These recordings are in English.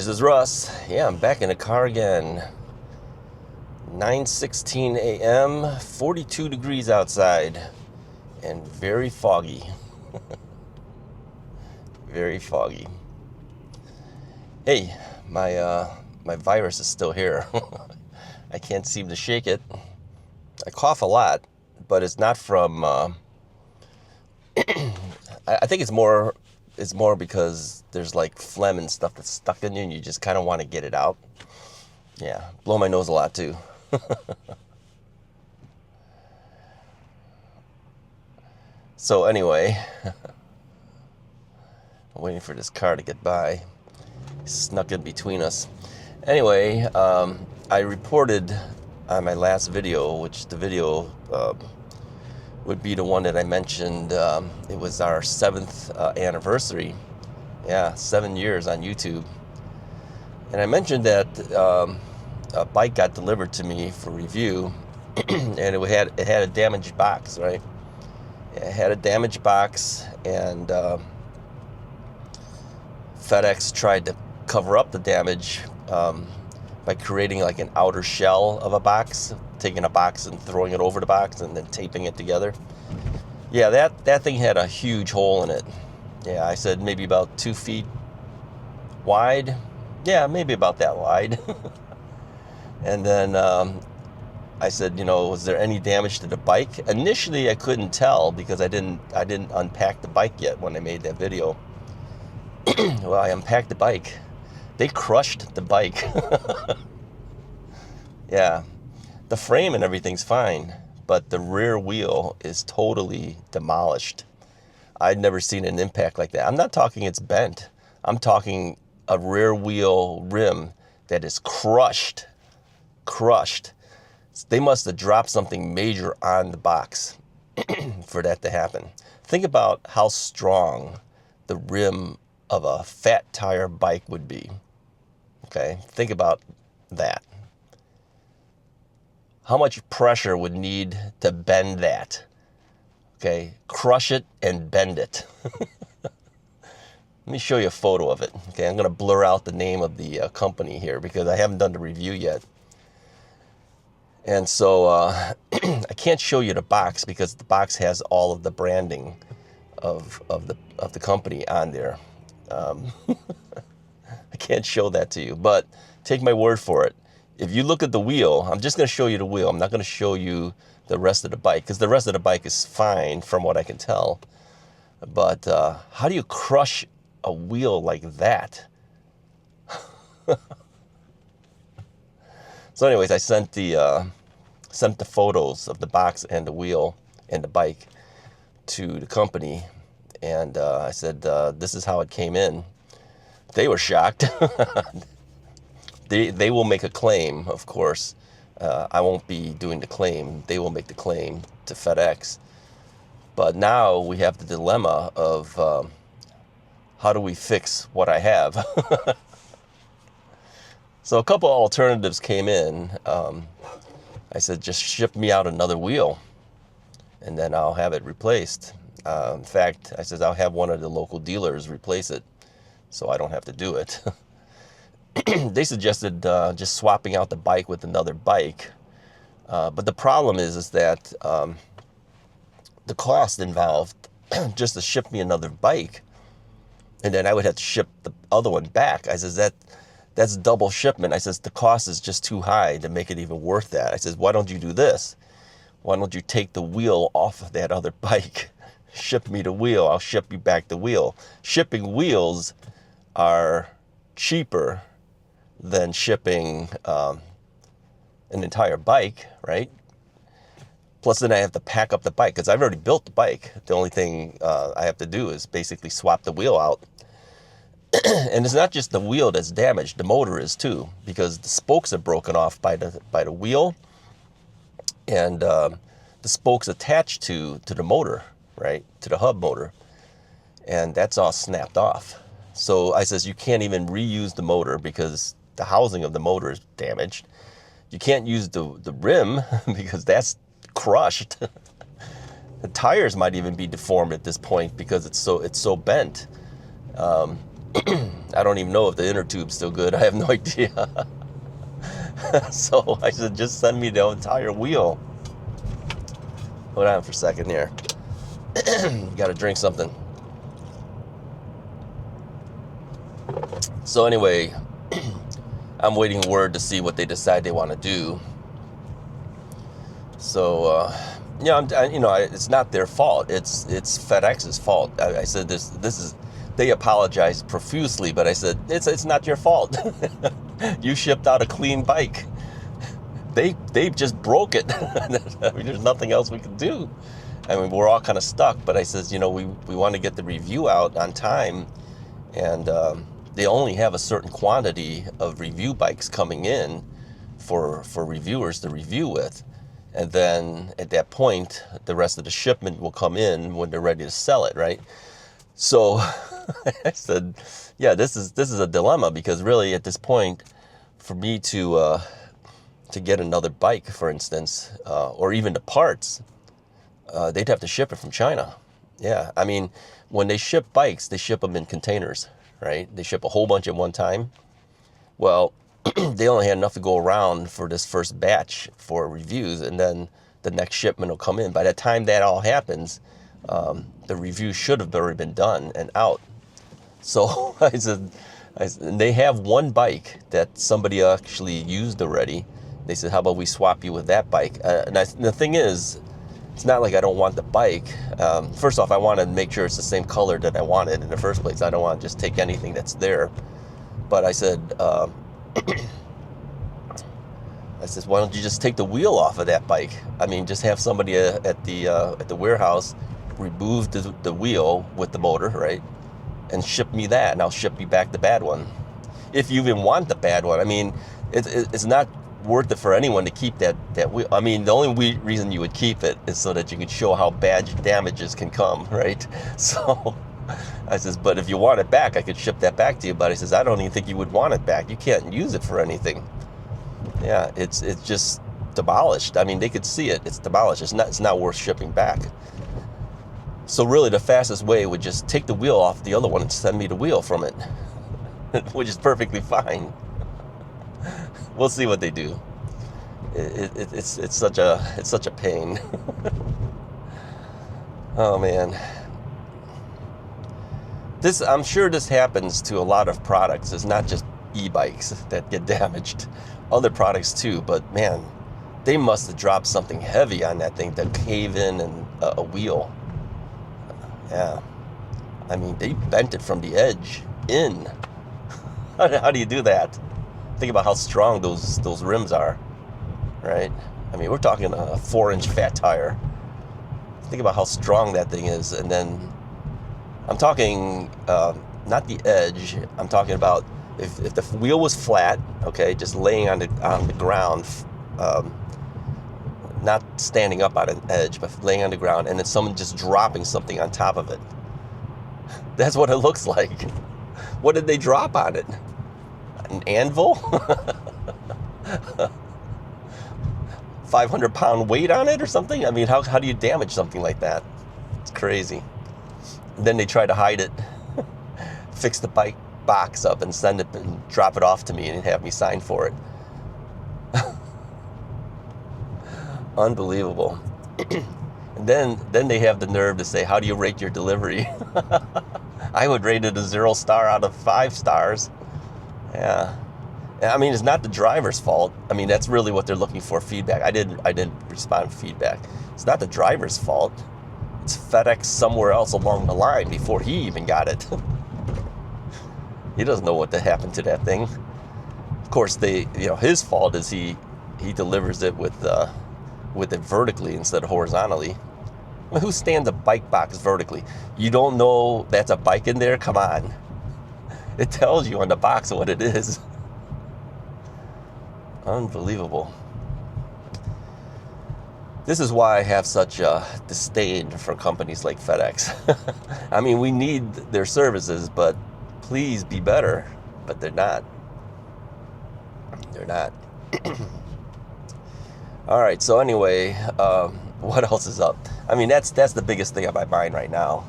This is Russ. Yeah, I'm back in the car again. 9:16 a.m., 42 degrees outside, and very foggy. Very foggy. Hey, my virus is still here. I can't seem to shake it. I cough a lot, but it's not from. I think it's more because there's like phlegm and stuff that's stuck in you, and you just kind of want to get it out. Yeah, blow my nose a lot too. So anyway, I'm waiting for this car to get by. He snuck in between us. Anyway, I reported on my last video, which the video would be the one that I mentioned. It was our 7th anniversary. Yeah, 7 years on YouTube. And I mentioned that a bike got delivered to me for review, and it had a damaged box, right? It had a damaged box, and FedEx tried to cover up the damage by creating like an outer shell of a box, taking a box and throwing it over the box and then taping it together. Yeah, that thing had a huge hole in it. Yeah, I said maybe about 2 feet wide. Yeah, maybe about that wide. And then I said, was there any damage to the bike? Initially, I couldn't tell because I didn't unpack the bike yet when I made that video. Well, I unpacked the bike. They crushed the bike. Yeah, the frame and everything's fine, but the rear wheel is totally demolished. I'd never seen an impact like that. I'm not talking it's bent. I'm talking a rear wheel rim that is crushed. They must have dropped something major on the box for that to happen. Think about how strong the rim of a fat tire bike would be. Okay, think about that. How much pressure would need to bend that? Okay, crush it and bend it. Let me show you a photo of it. Okay, I'm going to blur out the name of the company here because I haven't done the review yet. And so I can't show you the box because the box has all of the branding of the company on there. I can't show that to you, but take my word for it. If you look at the wheel, I'm just going to show you the wheel. I'm not going to show you the rest of the bike because the rest of the bike is fine from what I can tell. But how do you crush a wheel like that? So anyways, I sent the photos of the box and the wheel and the bike to the company, and I said, this is how it came in. They were shocked. They will make a claim, of course. I won't be doing the claim. They will make the claim to FedEx. But now we have the dilemma of how do we fix what I have? So a couple alternatives came in. I said, just ship me out another wheel, and then I'll have it replaced. In fact, I said, I'll have one of the local dealers replace it, so I don't have to do it. They suggested just swapping out the bike with another bike. But the problem is that the cost involved just to ship me another bike, and then I would have to ship the other one back. I says, that's double shipment. I says, the cost is just too high to make it even worth that. I says, why don't you do this? Why don't you take the wheel off of that other bike? Ship me the wheel. I'll ship you back the wheel. Shipping wheels are cheaper than shipping an entire bike, right? Plus then I have to pack up the bike because I've already built the bike. The only thing I have to do is basically swap the wheel out. And it's not just the wheel that's damaged, the motor is too, because the spokes are broken off by the wheel, and the spokes attached to the motor, right, to the hub motor, and that's all snapped off. So I says, you can't even reuse the motor because the housing of the motor is damaged. You can't use the rim because that's crushed. The tires might even be deformed at this point because it's so bent. I don't even know if the inner tube's still good. I have no idea. So I said, just send me the entire wheel. Hold on for a second here. Got to drink something. So anyway, I'm waiting word to see what they decide they want to do. So, it's not their fault. It's FedEx's fault. I said this is. They apologized profusely, but I said it's not your fault. You shipped out a clean bike. They just broke it. I mean, there's nothing else we can do. I mean, we're all kind of stuck. But I says, we want to get the review out on time, and they only have a certain quantity of review bikes coming in for reviewers to review with. And then at that point, the rest of the shipment will come in when they're ready to sell it, right? So I said, yeah, this is a dilemma, because really at this point, for me to get another bike, for instance, or even the parts, they'd have to ship it from China. Yeah, I mean, when they ship bikes, they ship them in containers, right? They ship a whole bunch at one time. Well, they only had enough to go around for this first batch for reviews, and then the next shipment will come in. By the time that all happens, the review should have already been done and out. So I said, and they have one bike that somebody actually used already. They said, how about we swap you with that bike? The thing is, it's not like I don't want the bike. First off, I want to make sure it's the same color that I wanted in the first place. I don't want to just take anything that's there. But I said, why don't you just take the wheel off of that bike? I mean, just have somebody at the warehouse remove the wheel with the motor, right? And ship me that, and I'll ship you back the bad one. If you even want the bad one. I mean, it's not worth it for anyone to keep that wheel. I mean, the only reason you would keep it is so that you could show how bad damages can come, right? So I says, but if you want it back, I could ship that back to you. But he says, I don't even think you would want it back. You can't use it for anything. Yeah, it's just demolished. I mean, they could see it. It's demolished. It's not worth shipping back. So really, the fastest way would just take the wheel off the other one and send me the wheel from it, which is perfectly fine. We'll see what they do. It's such a pain. Oh man. I'm sure this happens to a lot of products. It's not just e-bikes that get damaged. Other products too, but man, they must have dropped something heavy on that thing to cave in and a wheel. Yeah. I mean, they bent it from the edge in. How do you do that? Think about how strong those rims are, right? I mean, we're talking a 4-inch fat tire. Think about how strong that thing is, and then I'm talking not the edge. I'm talking about if the wheel was flat, okay, just laying on the ground, not standing up on an edge, but laying on the ground, and then someone just dropping something on top of it. That's what it looks like. What did they drop on it? An anvil? 500-pound weight on it or something? I mean, how do you damage something like that? It's crazy. And then they try to hide it, fix the bike box up and send it and drop it off to me and have me sign for it. Unbelievable. And then they have the nerve to say, how do you rate your delivery? I would rate it a 0 star out of 5 stars. Yeah. I mean, it's not the driver's fault. I mean, that's really what they're looking for, feedback. I didn't respond to feedback. It's not the driver's fault. It's FedEx somewhere else along the line before he even got it. He doesn't know what happened to that thing. Of course, his fault is he delivers it with it vertically instead of horizontally. I mean, who stands a bike box vertically? You don't know that's a bike in there? Come on. It tells you on the box what it is. Unbelievable. This is why I have such a disdain for companies like FedEx. I mean, we need their services, but please be better. But they're not. They're not. All right, so anyway, what else is up? I mean, that's the biggest thing on my mind right now.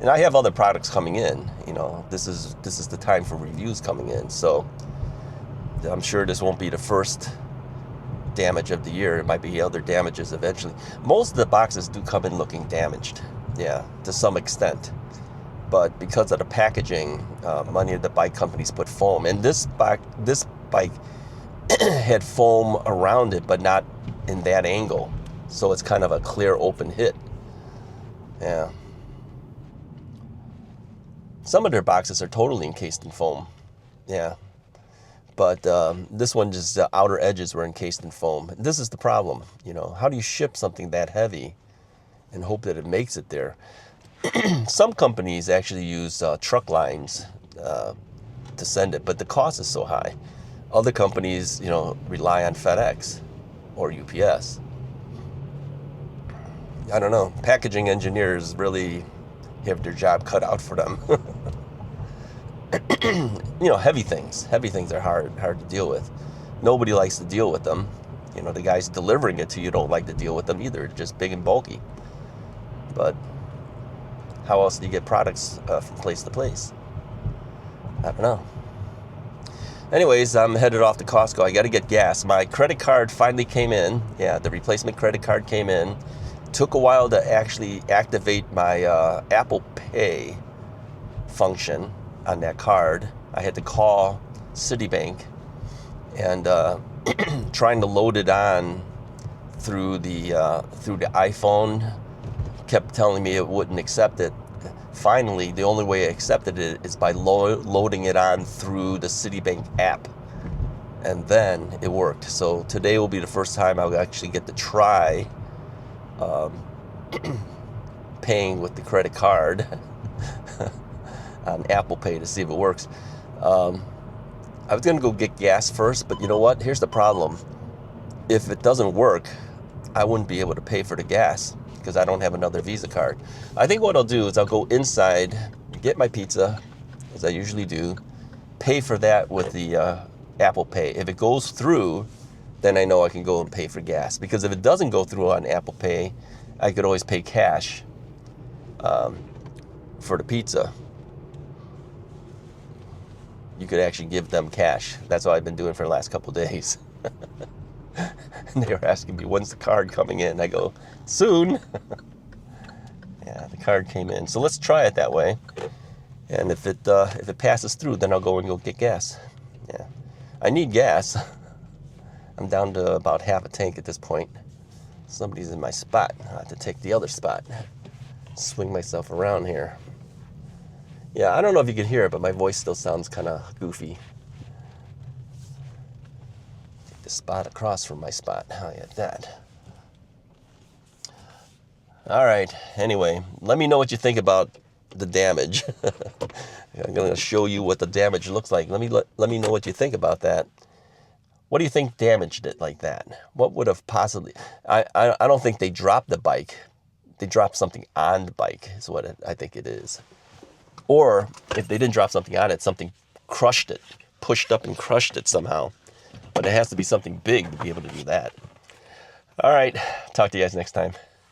And I have other products coming in. You know, this is the time for reviews coming in. So I'm sure this won't be the first damage of the year. It might be other damages eventually. Most of the boxes do come in looking damaged, yeah, to some extent. But because of the packaging, many of the bike companies put foam. And this bike had foam around it, but not in that angle. So it's kind of a clear open hit. Yeah. Some of their boxes are totally encased in foam. Yeah. But this one, just the outer edges were encased in foam. This is the problem, you know. How do you ship something that heavy and hope that it makes it there? Some companies actually use truck lines to send it, but the cost is so high. Other companies, you know, rely on FedEx or UPS. I don't know. Packaging engineers really have their job cut out for them. You know, heavy things are hard to deal with. Nobody likes to deal with them. You know, the guys delivering it to you don't like to deal with them either. They're just big and bulky. But how else do you get products from place to place? I don't know. Anyways, I'm headed off to Costco. I got to get gas. My credit card finally came in. Yeah, the replacement credit card came in. Took a while to actually activate my Apple Pay function on that card. I had to call Citibank and trying to load it on through the iPhone kept telling me it wouldn't accept it. Finally, the only way I accepted it is by loading it on through the Citibank app, and then it worked. So today will be the first time I'll actually get to try paying with the credit card on Apple Pay to see if it works. I was going to go get gas first, but you know what? Here's the problem. If it doesn't work, I wouldn't be able to pay for the gas because I don't have another Visa card. I think what I'll do is I'll go inside, get my pizza, as I usually do, pay for that with the Apple Pay. If it goes through, then I know I can go and pay for gas. Because if it doesn't go through on Apple Pay, I could always pay cash for the pizza. You could actually give them cash. That's what I've been doing for the last couple of days. And they were asking me, when's the card coming in? I go, soon. Yeah, the card came in. So let's try it that way. And if it passes through, then I'll go and go get gas. Yeah, I need gas. I'm down to about half a tank at this point. Somebody's in my spot. I have to take the other spot. Swing myself around here. Yeah, I don't know if you can hear it, but my voice still sounds kind of goofy. Take the spot across from my spot. How you at that? All right. Anyway, let me know what you think about the damage. I'm going to show you what the damage looks like. Let me know what you think about that. What do you think damaged it like that? What would have possibly... I don't think they dropped the bike. They dropped something on the bike is what I think it is. Or if they didn't drop something on it, something crushed it, pushed up and crushed it somehow. But it has to be something big to be able to do that. All right. Talk to you guys next time.